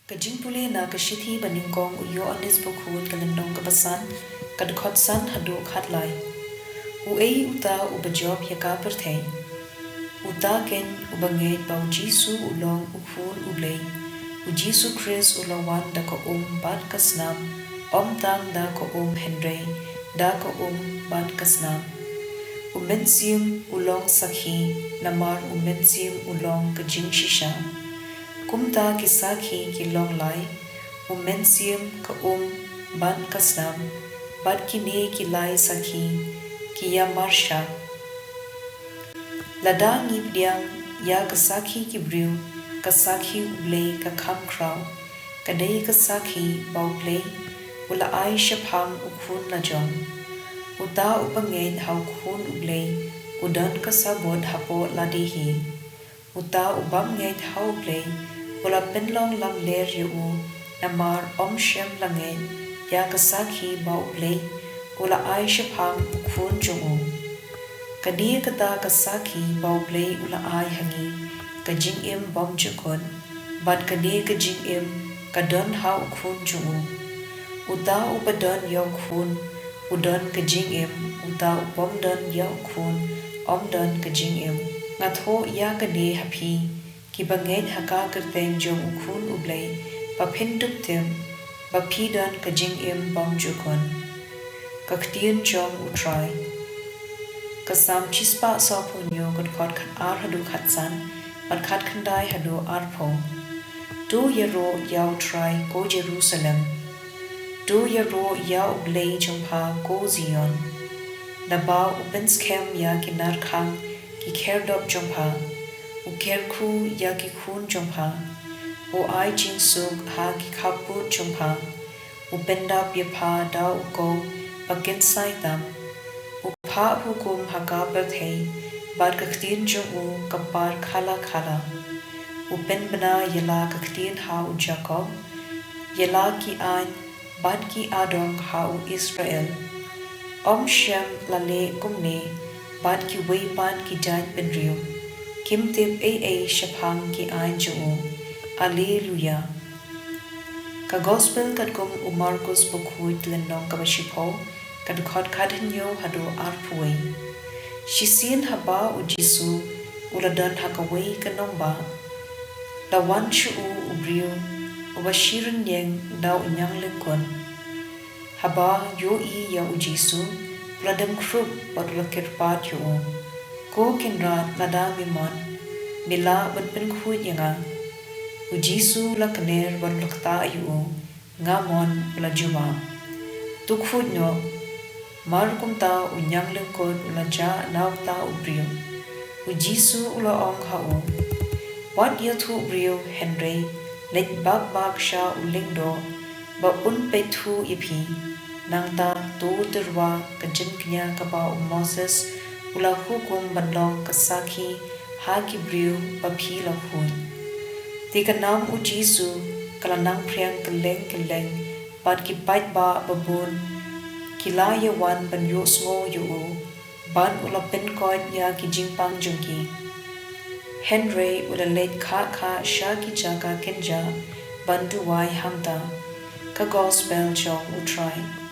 Ka jingpule na ka shithi baningkong uyo anis bukhun kalendong ka basan kad khotsan hadu khatlai u ei uta ubajob yaka perthei uta ken ubange pau jisu ulong ukhun ublei u jisu chris ulawan da ko bat kasnam tang da ko henrei da ko bat kasnam umensium ulong sakhi namar umensium ulong ka jing shisha kumta ki sakhi ki long lai umensium ka ban kasnam bat ki ne ki lai sakhi ki ya marsha lada ngip diang ya ka sakhi ki briu ka sakhi ublei ka kham kraw ka dei ka sakhi bau plei ula ai shaphang ukhun la jong uta upangen hau khun ublei udan ka sabod hapo ladi hi uta ubam ngai hau plei ula penlong lam ler yu namar shem langen ya ka sakhi bau plei ula ai shaphang ukhun jungu kadi kata ka sakhi bau plei ula ai hangi ka jing im bom chukon bat kadi ka jing im ka don hau khun jungu uta upadon yaw khun udon ka jing im uta upom don yaw khun don ka jing im ngatho ya ka ne hapi ki bangen haka kerteng jong ukhun ublei pa phindup tem ba pidon ka jing im bom chukon ka ktien jong utrai kasam chispa so punyo kat khot khat ar hadu khatsan pat khat khandai hadu ar pho do yero yaw try ko Jerusalem do yero yaw blei chungpa ko Zion naba upen scam ya kinar khang ki kherdop chungpa u kherkhu ya ki khun chungpa o ai jing suk ha ki khapu chungpa upendap ye pha da ko pakin sai tam upha hukum haka berthei bar kaktin jungu kapar khala khala upen bana yela kaktin ha Jacob yela ki an bad ki adong ha Israel shem lale kumne bad ki wei pan ki jan benriu kim tip a shaphang ki an jungu alleluia ka gospel kat kum Marcus bukhui tlendong ka bashipo kad khot khatnyo hado arpuai shisin haba u Jisu uladan hakawai kanomba da wan chu ubriu ubashirin yang daw inyang lengkon haba yo I ya u Jisu uladam krup badulakir pat yo ko kinra nada mimon mila badpen khud yanga u Jisu lakner badulakta yo ngamon ulajuma tukhud nyo Markum ta unyang lengkon ulaja naw ta ubriu u Jisu ula ong hau wat ya thu ubriu Henry let bak sha ulingdo ba un pe thu ipi nang ta to terwa ka jinknya ka ba Moses ula hukum banlong ka sakhi ha ki briu ba phi la khun ti ka nam u Jisu kala nang priang keleng pat ki pait ba babun kilaya wan ban yo smo yo ban ula pen koit ya ki jingpang jungki Henry ula let kha sha ki jaga kenja ban duwai hamta ka gospel jong utrai